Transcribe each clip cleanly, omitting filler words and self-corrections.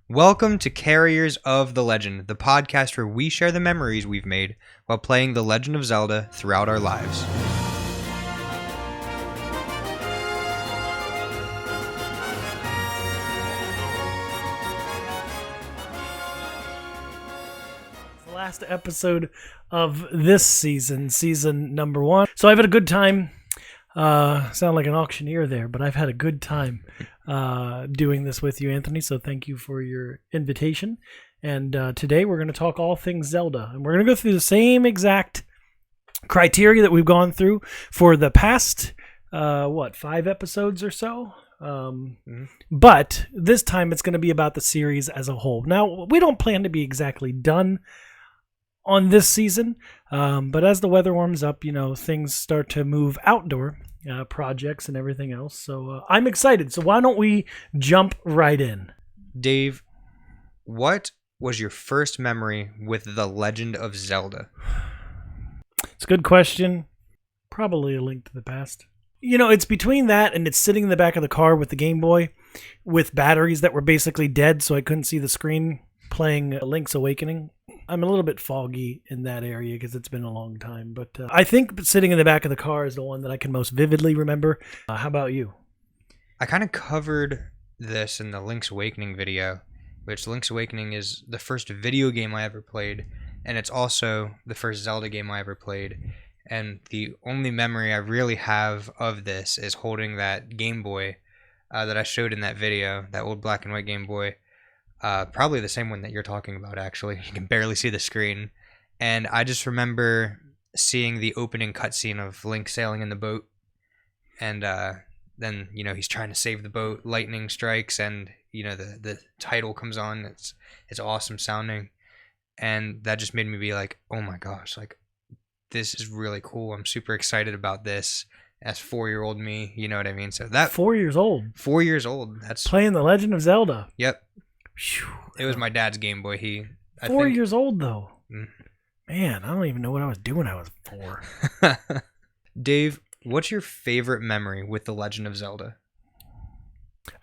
Welcome to Carriers of the Legend, the podcast where we share the memories we've made while playing The Legend of Zelda throughout our lives. The last episode of this season number 1. So I've had a good time. Sound like an auctioneer there, but I've had a good time doing this with you, Anthony. So thank you for your invitation. And today we're going to talk all things Zelda, and we're going to go through the same exact criteria that we've gone through for the past 5 episodes or so. But this time it's going to be about the series as a whole. Now, we don't plan to be exactly done on this season, but as the weather warms up, things start to move outdoor projects and everything else. So I'm excited. So why don't we jump right in? Dave, what was your first memory with The Legend of Zelda? It's a good question. Probably A Link to the Past. It's between that and it's sitting in the back of the car with the Game Boy with batteries that were basically dead, so I couldn't see the screen, playing Link's Awakening. I'm a little bit foggy in that area because it's been a long time, but I think sitting in the back of the car is the one that I can most vividly remember. How about you? I kind of covered this in the Link's Awakening video, which Link's Awakening is the first video game I ever played, and it's also the first Zelda game I ever played. And the only memory I really have of this is holding that Game Boy that I showed in that video, that old black and white Game Boy. Probably the same one that you're talking about, actually. You can barely see the screen. And I just remember seeing the opening cutscene of Link sailing in the boat. And then, he's trying to save the boat. Lightning strikes and, the title comes on. It's awesome sounding. And that just made me be like, oh my gosh, this is really cool. I'm super excited about this as 4-year-old me. You know what I mean? So that 4 years old. 4 years old. That's playing The Legend of Zelda. Yep. Whew. It was my dad's Game Boy. I 4 think, years old though. Mm. Man, I don't even know what I was doing when I was 4. Dave, what's your favorite memory with The Legend of Zelda?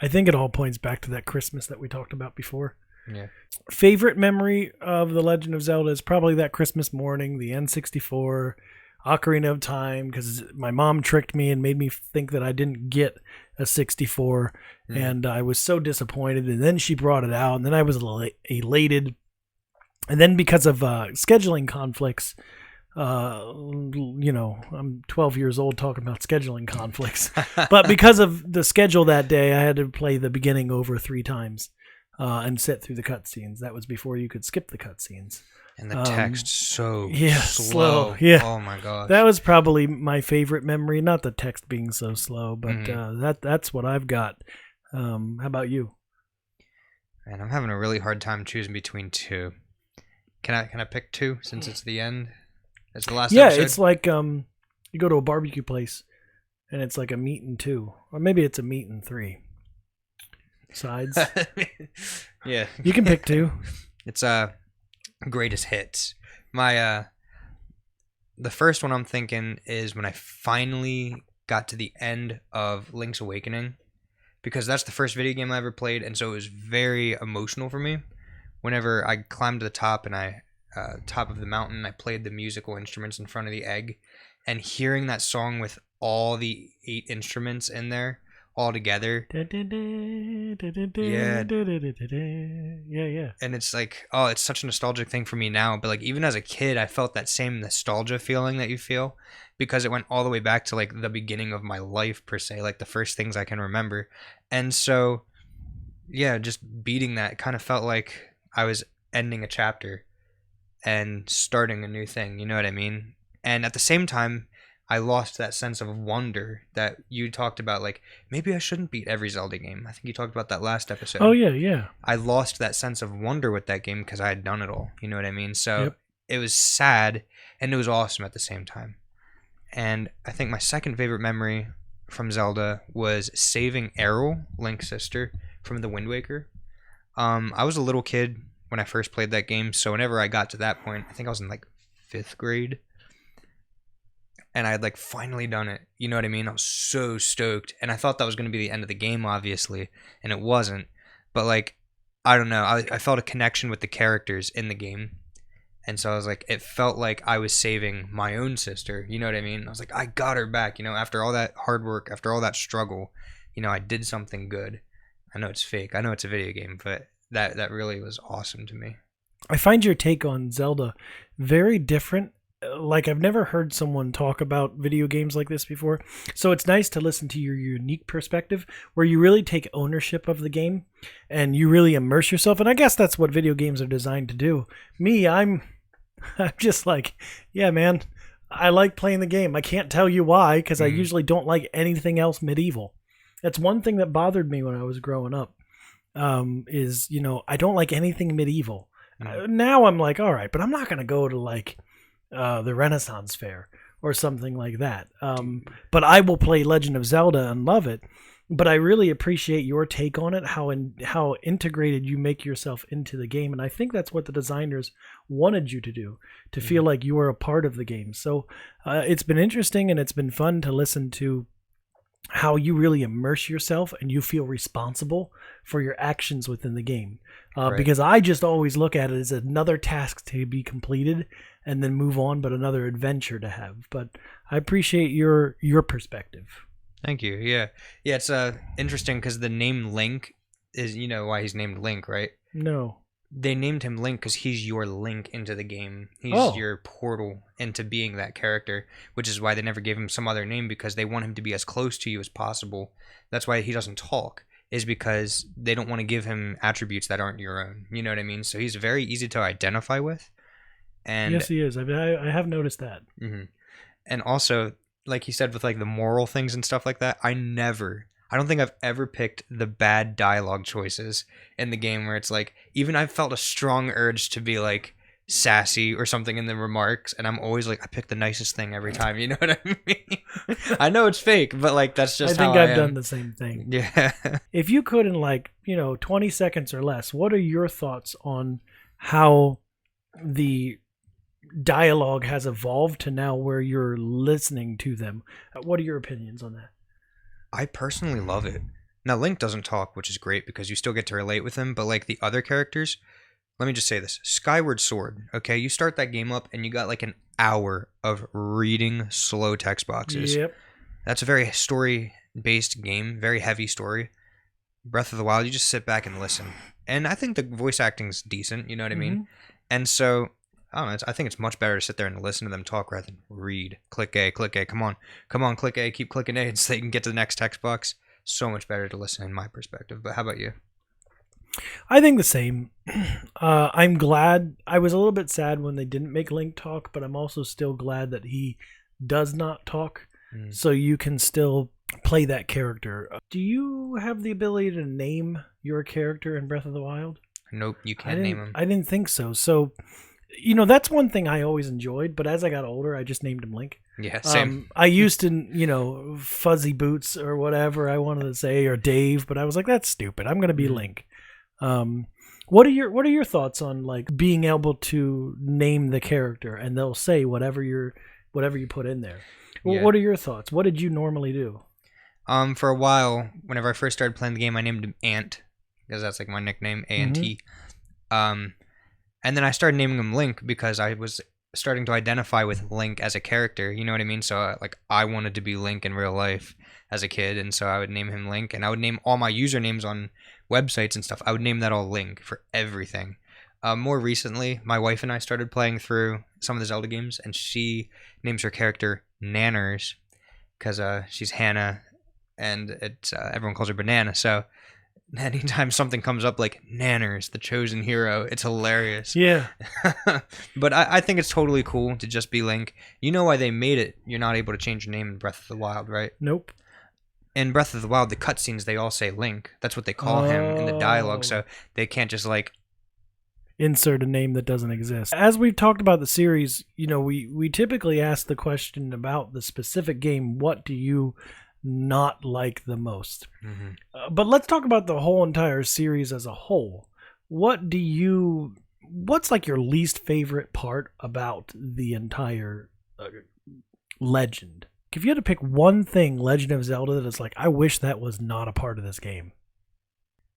I think it all points back to that Christmas that we talked about before. Yeah. Favorite memory of The Legend of Zelda is probably that Christmas morning, the N64, Ocarina of Time, because my mom tricked me and made me think that I didn't get a 64, and I was so disappointed, and then she brought it out, and then I was elated, and then because of scheduling conflicts, I'm 12 years old talking about scheduling conflicts, but because of the schedule that day, I had to play the beginning over 3 times. And sit through the cutscenes. That was before you could skip the cutscenes. And the text slow. Yeah. Oh my gosh. That was probably my favorite memory. Not the text being so slow, but that's what I've got. How about you? Man, I'm having a really hard time choosing between 2. Can I pick 2 since it's the end? It's the last episode? Yeah, it's like you go to a barbecue place and it's like a meat and 2, or maybe it's a meat and 3. Sides. Yeah. You can pick 2. It's greatest hits. My the first one I'm thinking is when I finally got to the end of Link's Awakening, because that's the first video game I ever played, and so it was very emotional for me. Whenever I climbed to the top and top of the mountain, I played the musical instruments in front of the egg, and hearing that song with all the 8 instruments in there all together. Yeah. And it's like, oh, it's such a nostalgic thing for me now. But even as a kid, I felt that same nostalgia feeling that you feel, because it went all the way back to the beginning of my life per se, the first things I can remember. And so, yeah, just beating that kind of felt like I was ending a chapter and starting a new thing. You know what I mean? And at the same time, I lost that sense of wonder that you talked about. Maybe I shouldn't beat every Zelda game. I think you talked about that last episode. Oh, yeah. I lost that sense of wonder with that game because I had done it all. You know what I mean? So It was sad, and it was awesome at the same time. And I think my second favorite memory from Zelda was saving Hyrule, Link's sister, from the Wind Waker. I was a little kid when I first played that game, so whenever I got to that point, I think I was in 5th grade. And I had finally done it. You know what I mean? I was so stoked. And I thought that was going to be the end of the game, obviously. And it wasn't. But I don't know. I felt a connection with the characters in the game. And so I was like, it felt like I was saving my own sister. You know what I mean? I was like, I got her back. You know, after all that hard work, after all that struggle, you know, I did something good. I know it's fake. I know it's a video game, but that really was awesome to me. I find your take on Zelda very different. Like, I've never heard someone talk about video games like this before. So it's nice to listen to your unique perspective where you really take ownership of the game and you really immerse yourself. And I guess that's what video games are designed to do. Me, I'm just like, yeah, man, I like playing the game. I can't tell you why, because I usually don't like anything else medieval. That's one thing that bothered me when I was growing up, is, you know, I don't like anything medieval. Now I'm like, all right, but I'm not going to go to like the Renaissance Fair or something like that. But I will play Legend of Zelda and love it. But I really appreciate your take on it, how integrated you make yourself into the game. And I think that's what the designers wanted you to do, to feel like you were a part of the game. So it's been interesting and it's been fun to listen to how you really immerse yourself and you feel responsible for your actions within the game. Right. Because I just always look at it as another task to be completed and then move on, but another adventure to have. But I appreciate your perspective. Thank you. Yeah. Yeah, it's interesting because the name Link is, you know why he's named Link, right? No. They named him Link because he's your link into the game. He's your portal into being that character, which is why they never gave him some other name, because they want him to be as close to you as possible. That's why he doesn't talk, is because they don't want to give him attributes that aren't your own. You know what I mean? So he's very easy to identify with. And yes, he is. I have noticed that. Mm-hmm. And also, like he said, with like the moral things and stuff like that, I don't think I've ever picked the bad dialogue choices in the game where it's like, even I've felt a strong urge to be like sassy or something in the remarks, and I'm always like, I pick the nicest thing every time. You know what I mean? I know it's fake, but like that's just how I think I've am. done the same thing. Yeah. If you could, in like, 20 seconds or less, what are your thoughts on how the dialogue has evolved to now where you're listening to them? What are your opinions on that? I personally love it. Now, Link doesn't talk, which is great because you still get to relate with him, but like the other characters, let me just say this. Skyward Sword, okay? You start that game up and you got like an hour of reading slow text boxes. Yep. That's a very story-based game, very heavy story. Breath of the Wild, you just sit back and listen. And I think the voice acting's decent, you know what I mean? And so, I don't know, I think it's much better to sit there and listen to them talk rather than read. Click A, come on, click A, keep clicking A so they can get to the next text box. So much better to listen in my perspective. But how about you? I think the same. I'm glad. I was a little bit sad when they didn't make Link talk, but I'm also still glad that he does not talk, so you can still play that character. Do you have the ability to name your character in Breath of the Wild? Nope, you can't name him. I didn't think so. So, that's one thing I always enjoyed, but as I got older, I just named him Link. Yeah, same. I used to, Fuzzy Boots or whatever I wanted to say, or Dave, but I was like, that's stupid. I'm going to be Link. What are your thoughts on like being able to name the character and they'll say whatever you put in there? Yeah. What are your thoughts? What did you normally do? For a while, whenever I first started playing the game, I named him Ant because that's like my nickname, A-N-T. And then I started naming him Link because I was starting to identify with Link as a character. You know what I mean? So I wanted to be Link in real life as a kid, and so I would name him Link, and I would name all my usernames on websites and stuff. I would name that all Link for everything. More recently, my wife and I started playing through some of the Zelda games, and she names her character Nanners because she's Hannah, and it's everyone calls her Banana. So anytime something comes up like Nanners, the chosen hero, it's hilarious. Yeah. But I think it's totally cool to just be Link. You know why they made it? You're not able to change your name in Breath of the Wild, right? Nope. In Breath of the Wild, the cutscenes, they all say Link. That's what they call him in the dialogue, so they can't just insert a name that doesn't exist. As we've talked about the series, we typically ask the question about the specific game, what do you not like the most? But let's talk about the whole entire series as a whole. What's like your least favorite part about the entire Legend? If you had to pick one thing, Legend of Zelda, that is like, I wish that was not a part of this game.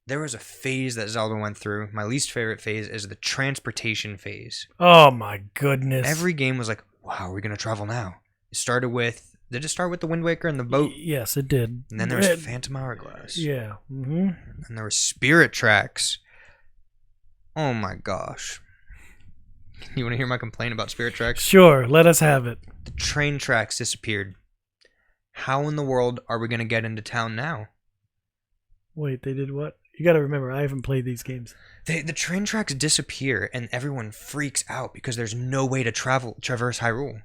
there was a phase that Zelda went through. My least favorite phase is the transportation phase. Oh my goodness. Every game was like, wow, are we going to travel now? It started with, did it start with the Wind Waker and the boat? Yes, it did. And then there was Phantom Hourglass. Yeah. Mm-hmm. And there were Spirit Tracks. Oh my gosh. You want to hear my complaint about Spirit Tracks? Sure, let us have it. The train tracks disappeared. How in the world are we going to get into town now? Wait, they did what? You got to remember, I haven't played these games. The train tracks disappear, and everyone freaks out because there's no way to traverse Hyrule.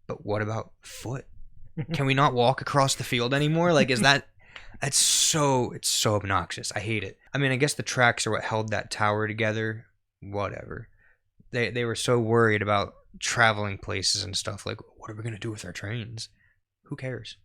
But what about foot? Can we not walk across the field anymore? Like, it's so obnoxious. I hate it. I mean, I guess the tracks are what held that tower together. Whatever. They were so worried about traveling places and stuff. Like, what are we going to do with our trains? Who cares?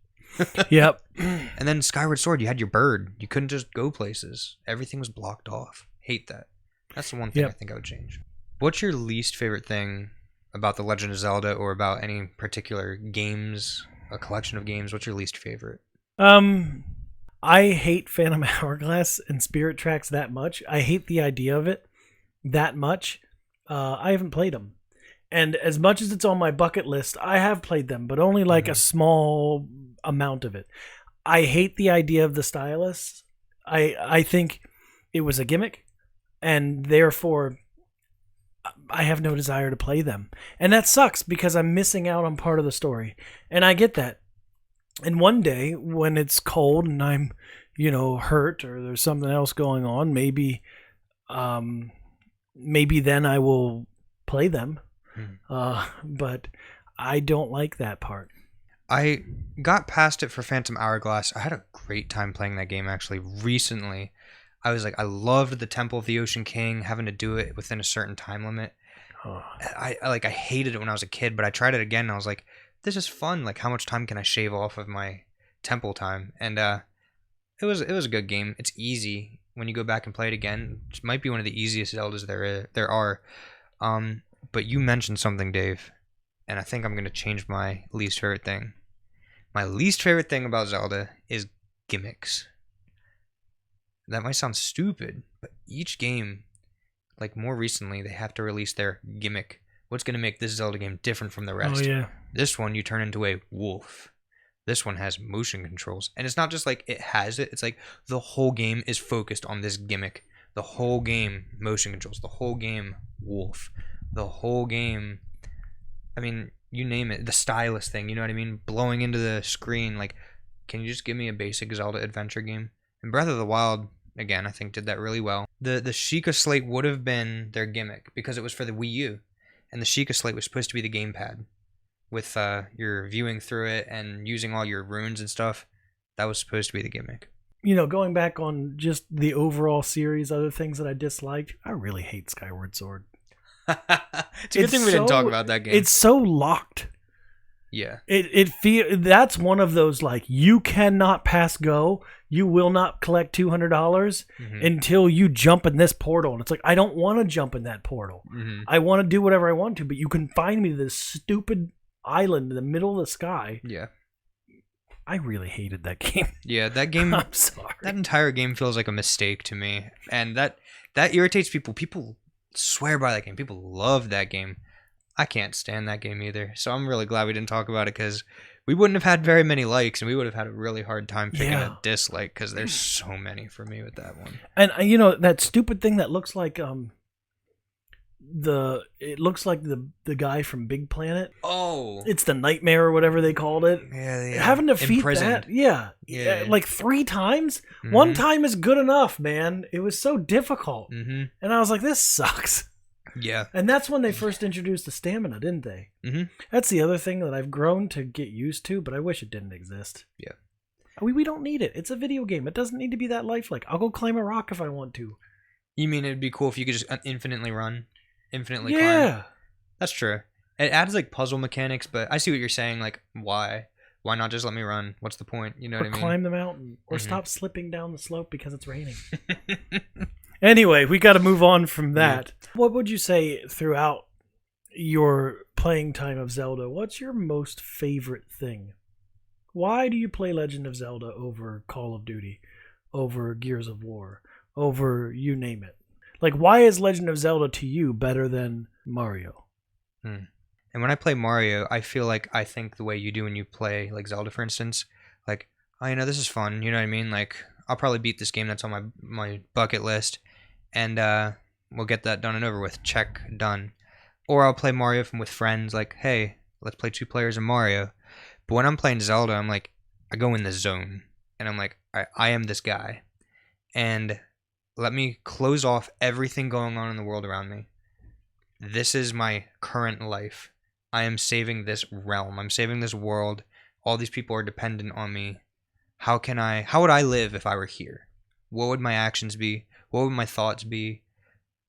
Yep. And then Skyward Sword, you had your bird. You couldn't just go places. Everything was blocked off. Hate that. That's the one thing I think I would change. What's your least favorite thing about The Legend of Zelda, or about any particular games, a collection of games? What's your least favorite? I hate Phantom Hourglass and Spirit Tracks that much. I hate the idea of it that much. I haven't played them. And as much as it's on my bucket list, I have played them, but only like a small amount of it. I hate the idea of the stylus. I think it was a gimmick, and therefore I have no desire to play them. And that sucks because I'm missing out on part of the story. And I get that. And one day when it's cold and I'm, hurt, or there's something else going on, maybe then I will play them. But I don't like that part. I got past it for Phantom Hourglass. I had a great time playing that game, actually. Recently, I was like, I loved the Temple of the Ocean King, having to do it within a certain time limit. I hated it when I was a kid, but I tried it again, and I was like, this is fun. Like, how much time can I shave off of my temple time? And it was a good game. It's easy when you go back and play it again. It might be one of the easiest Zeldas there are. But you mentioned something, Dave, and I think I'm going to change my least favorite thing. My least favorite thing about Zelda is gimmicks. That might sound stupid, but each game, like more recently, they have to release their gimmick. What's going to make this Zelda game different from the rest? Oh, yeah. This one, you turn into a wolf. This one has motion controls. And it's not just like it has it. It's like the whole game is focused on this gimmick. The whole game, motion controls. The whole game, wolf. The whole game, I mean, you name it. The stylus thing, you know what I mean? Blowing into the screen. Like, can you just give me a basic Zelda adventure game? And Breath of the Wild, again, I think did that really well. The Sheikah Slate would have been their gimmick because it was for the Wii U. And the Sheikah Slate was supposed to be the gamepad with your viewing through it and using all your runes and stuff. That was supposed to be the gimmick. Going back on just the overall series, other things that I disliked, I really hate Skyward Sword. It's a good thing we didn't talk about that game. It's so locked. Yeah. That's one of those, like, you cannot pass go. You will not collect $200 until you jump in this portal. And it's like, I don't want to jump in that portal. I want to do whatever I want to, but you can find me this stupid island in the middle of the sky. Yeah. I really hated that game. Yeah, that game. I'm sorry. That entire game feels like a mistake to me. And that irritates people. People swear by that game. People love that game. I can't stand that game either. So I'm really glad we didn't talk about it, because we wouldn't have had very many likes, and we would have had a really hard time picking a dislike, because there's so many for me with that one. And that stupid thing that looks like the guy from Big Planet. Oh, it's the nightmare or whatever they called it. Yeah. Having to defeat that. Yeah, like 3 times. One time is good enough, man. It was so difficult, and I was like, this sucks. Yeah. And that's when they first introduced the stamina, didn't they? That's the other thing that I've grown to get used to, but I wish it didn't exist. Yeah. We don't need it. It's a video game. It doesn't need to be that lifelike. I'll go climb a rock if I want to. You mean it'd be cool if you could just infinitely run? Infinitely climb? Yeah. That's true. It adds like puzzle mechanics, but I see what you're saying. Like, why? Why not just let me run? What's the point? You know what I mean? Climb the mountain. Or stop slipping down the slope because it's raining. Anyway, we got to move on from that. What would you say throughout your playing time of Zelda? What's your most favorite thing? Why do you play Legend of Zelda over Call of Duty, over Gears of War, over you name it. Like, why is Legend of Zelda to you better than Mario? Hmm. And when I play Mario, I feel like I think the way you do when you play like Zelda, for instance. Like, oh, this is fun. You know what I mean? Like, I'll probably beat this game that's on my bucket list, and we'll get that done and over with. Check, done. Or I'll play Mario with friends. Like, hey, let's play 2 players of Mario. But when I'm playing Zelda, I'm like, I go in the zone, and I'm like, I am this guy, and let me close off everything going on in the world around me. This is my current life. I am saving this realm. I'm saving this world. All these people are dependent on me. How would I live if I were here? What would my actions be? What would my thoughts be?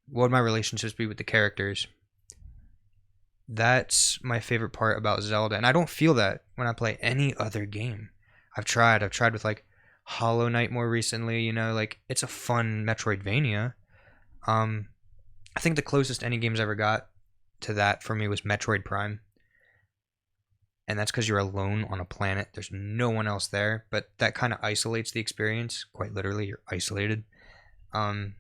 What would my relationships be with the characters? That's my favorite part about Zelda. And I don't feel that when I play any other game. I've tried with like Hollow Knight more recently, like it's a fun Metroidvania. I think the closest any game's ever got to that for me was Metroid Prime. And that's because you're alone on a planet. There's no one else there, but that kind of isolates the experience. Quite literally, you're isolated. But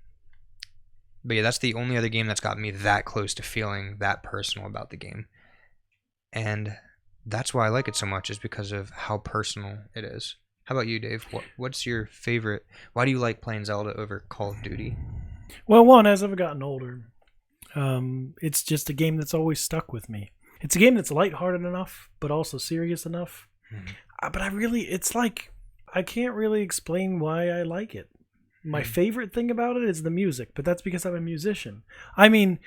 yeah, that's the only other game that's got me that close to feeling that personal about the game. And that's why I like it so much, is because of how personal it is. How about you, Dave? What's your favorite? Why do you like playing Zelda over Call of Duty? Well, one, as I've gotten older, it's just a game that's always stuck with me. It's a game that's lighthearted enough, but also serious enough. Mm-hmm. But it's like, I can't really explain why I like it. My favorite thing about it is the music, but that's because I'm a musician. I mean,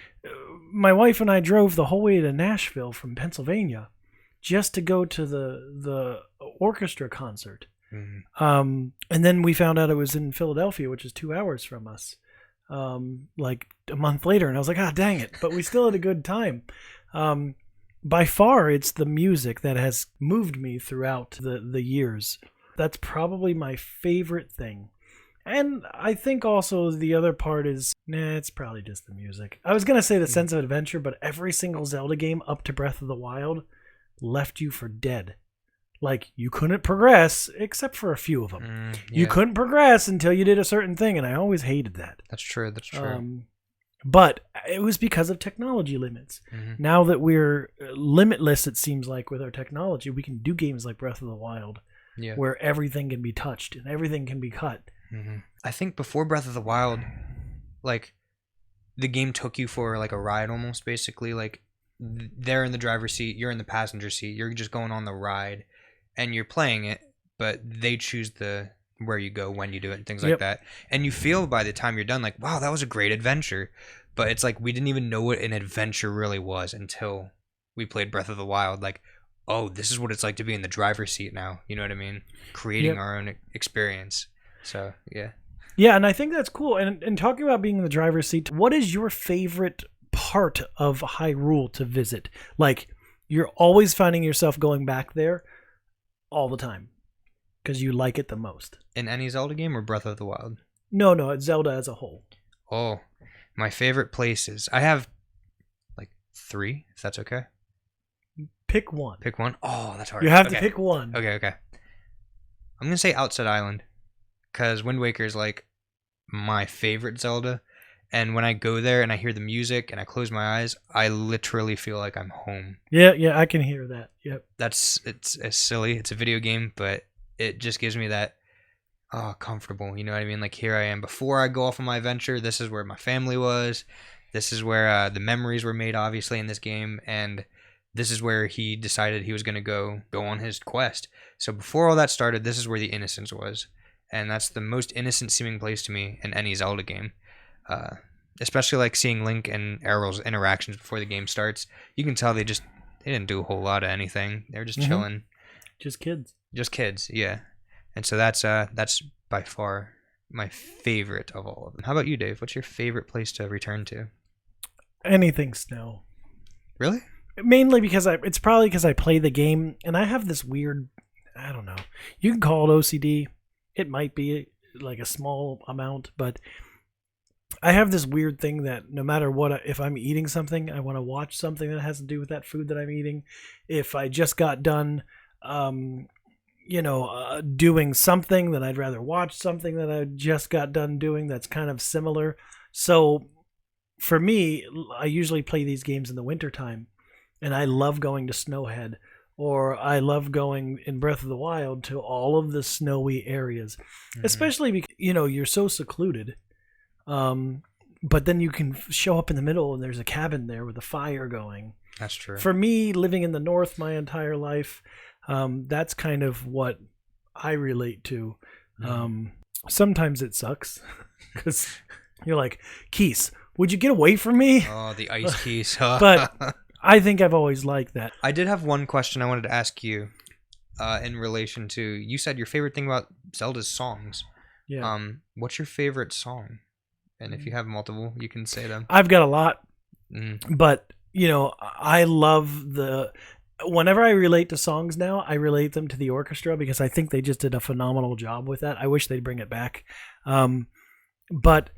my wife and I drove the whole way to Nashville from Pennsylvania just to go to the orchestra concert. Mm-hmm. And then we found out it was in Philadelphia, which is 2 hours from us, like a month later. And I was like, dang it. But we still had a good time. By far, it's the music that has moved me throughout the years. That's probably my favorite thing. And I think also the other part is, it's probably just the music. I was going to say the sense of adventure, but every single Zelda game up to Breath of the Wild left you for dead. Like, you couldn't progress, except for a few of them. You couldn't progress until you did a certain thing, and I always hated that. That's true. But it was because of technology limits. Mm-hmm. Now that we're limitless, it seems like, with our technology, we can do games like Breath of the Wild, where everything can be touched and everything can be cut. Mm-hmm. I think before Breath of the Wild, like, the game took you for like a ride almost, basically. Like, they're in the driver's seat, you're in the passenger seat, you're just going on the ride, and you're playing it, but they choose where you go, when you do it, and things like that. And you feel by the time you're done, like, wow, that was a great adventure. But it's like, we didn't even know what an adventure really was until we played Breath of the Wild. Like, oh, this is what it's like to be in the driver's seat now. You know what I mean? Creating our own experience. So, yeah. Yeah, and I think that's cool. And talking about being in the driver's seat, what is your favorite part of Hyrule to visit? Like, you're always finding yourself going back there all the time because you like it the most. In any Zelda game or Breath of the Wild? No, it's Zelda as a whole. Oh, my favorite places. I have like 3, if that's okay. Pick one. Pick one? Oh, that's hard. You have to pick one. Okay. I'm going to say Outside Island, because Wind Waker is like my favorite Zelda. And when I go there and I hear the music and I close my eyes, I literally feel like I'm home. Yeah, I can hear that. Yep. It's silly. It's a video game, but it just gives me that comfortable. You know what I mean? Like, here I am. Before I go off on my adventure, this is where my family was. This is where the memories were made, obviously, in this game. And this is where he decided he was going to go on his quest. So before all that started, this is where the innocence was. And that's the most innocent seeming place to me in any Zelda game. Especially like seeing Link and Errol's interactions before the game starts. You can tell they didn't do a whole lot of anything. They're just chilling. Just kids. Just kids, yeah. And so that's by far my favorite of all of them. How about you, Dave? What's your favorite place to return to? Anything snow. Really? Mainly because it's probably because I play the game and I have this weird, I don't know. You can call it OCD. It might be like a small amount, but I have this weird thing that no matter what, if I'm eating something, I want to watch something that has to do with that food that I'm eating. If I just got done doing something, then I'd rather watch something that I just got done doing that's kind of similar. So for me, I usually play these games in the wintertime, and I love going to Snowhead, or I love going in Breath of the Wild to all of the snowy areas, especially because, you're so secluded. But then you can show up in the middle and there's a cabin there with a fire going. That's true. For me, living in the north my entire life, that's kind of what I relate to. Sometimes it sucks because you're like, Keese, would you get away from me? Oh, the ice Keese. But I think I've always liked that. I did have one question I wanted to ask you in relation to, you said your favorite thing about Zelda's songs. Yeah. What's your favorite song? And if you have multiple, you can say them. I've got a lot, but I love whenever I relate to songs now, I relate them to the orchestra because I think they just did a phenomenal job with that. I wish they'd bring it back. But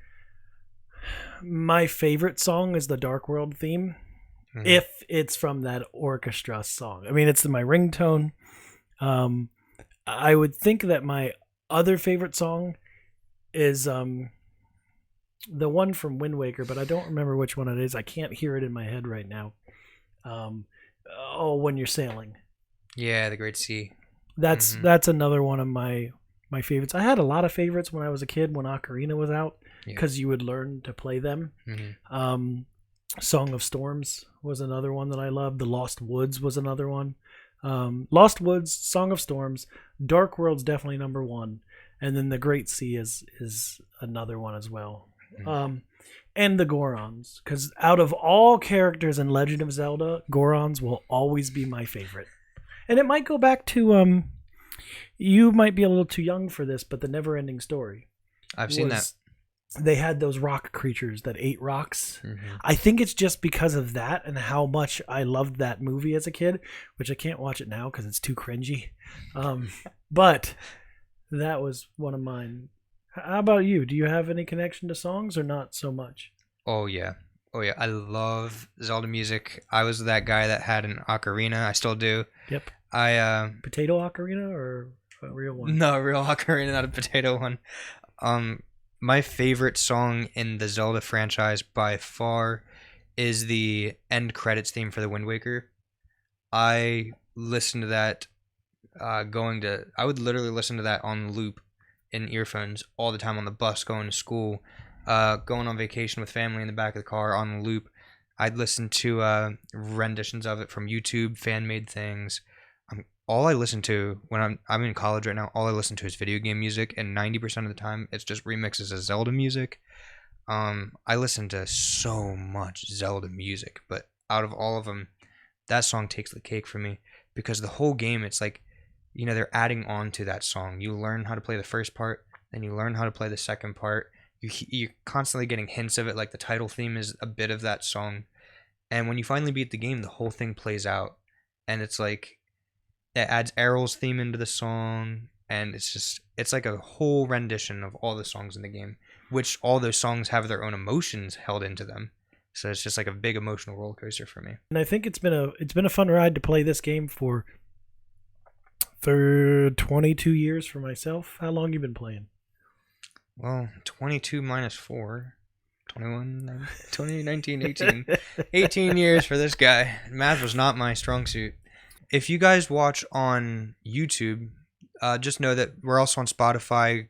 my favorite song is the Dark World theme, if it's from that orchestra song. I mean, it's my ringtone. I would think that my other favorite song is the one from Wind Waker, but I don't remember which one it is. I can't hear it in my head right now. When you're sailing. Yeah, the Great Sea. That's another one of my favorites. I had a lot of favorites when I was a kid when Ocarina was out because you would learn to play them. Song of Storms was another one that I loved. The Lost Woods was another one. Lost Woods, Song of Storms, Dark World's definitely number one, and then the Great Sea is another one as well. And the Gorons, because out of all characters in Legend of Zelda, Gorons will always be my favorite. And it might go back to you might be a little too young for this, but the Never-Ending Story. I've seen that. They had those rock creatures that ate rocks. I think it's just because of that and how much I loved that movie as a kid, which I can't watch it now because it's too cringy. But that was one of mine. How about you? Do you have any connection to songs or not so much? Oh, yeah. I love Zelda music. I was that guy that had an ocarina. I still do. Yep. Potato ocarina or a real one? No, a real ocarina, not a potato one. My favorite song in the Zelda franchise by far is the end credits theme for the Wind Waker. I listened to that I would literally listen to that on loop in earphones all the time on the bus going to school, going on vacation with family in the back of the car on loop. I'd listen to renditions of it from YouTube, fan-made things. All I listen to when I'm in college right now, all I listen to is video game music, and 90% of the time it's just remixes of Zelda music. I listen to so much Zelda music, but out of all of them, that song takes the cake for me because the whole game, it's like, they're adding on to that song. You learn how to play the first part, then you learn how to play the second part. You're constantly getting hints of it, like the title theme is a bit of that song. And when you finally beat the game, the whole thing plays out. And it's like, it adds Errol's theme into the song, and it's like a whole rendition of all the songs in the game, which all those songs have their own emotions held into them. So it's just like a big emotional roller coaster for me. And I think it's been a fun ride to play this game for 22 years for myself. How long you been playing? Well, 22 minus 4, 21, 20, 19, 18. 18 years for this guy. Math was not my strong suit. If you guys watch on YouTube, just know that we're also on Spotify,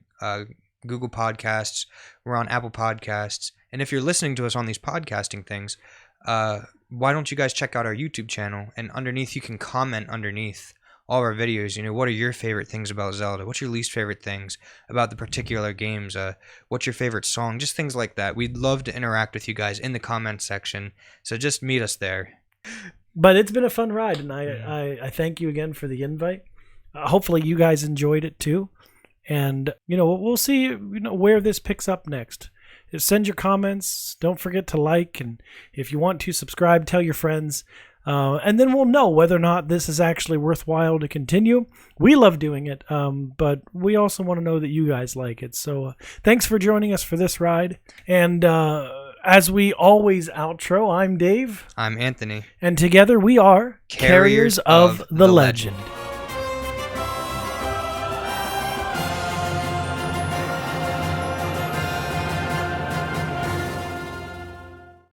Google Podcasts, we're on Apple Podcasts. And if you're listening to us on these podcasting things, why don't you guys check out our YouTube channel? And underneath, you can comment underneath all of our videos. What are your favorite things about Zelda? What's your least favorite things about the particular games? What's your favorite song? Just things like that. We'd love to interact with you guys in the comment section. So just meet us there. But it's been a fun ride, and I thank you again for the invite. Hopefully you guys enjoyed it too. And, we'll see where this picks up next. Send your comments. Don't forget to like. And if you want to subscribe, tell your friends. And then we'll know whether or not this is actually worthwhile to continue. We love doing it, but we also want to know that you guys like it. So thanks for joining us for this ride. And as we always outro, I'm Dave. I'm Anthony. And together we are Carriers of the Legend.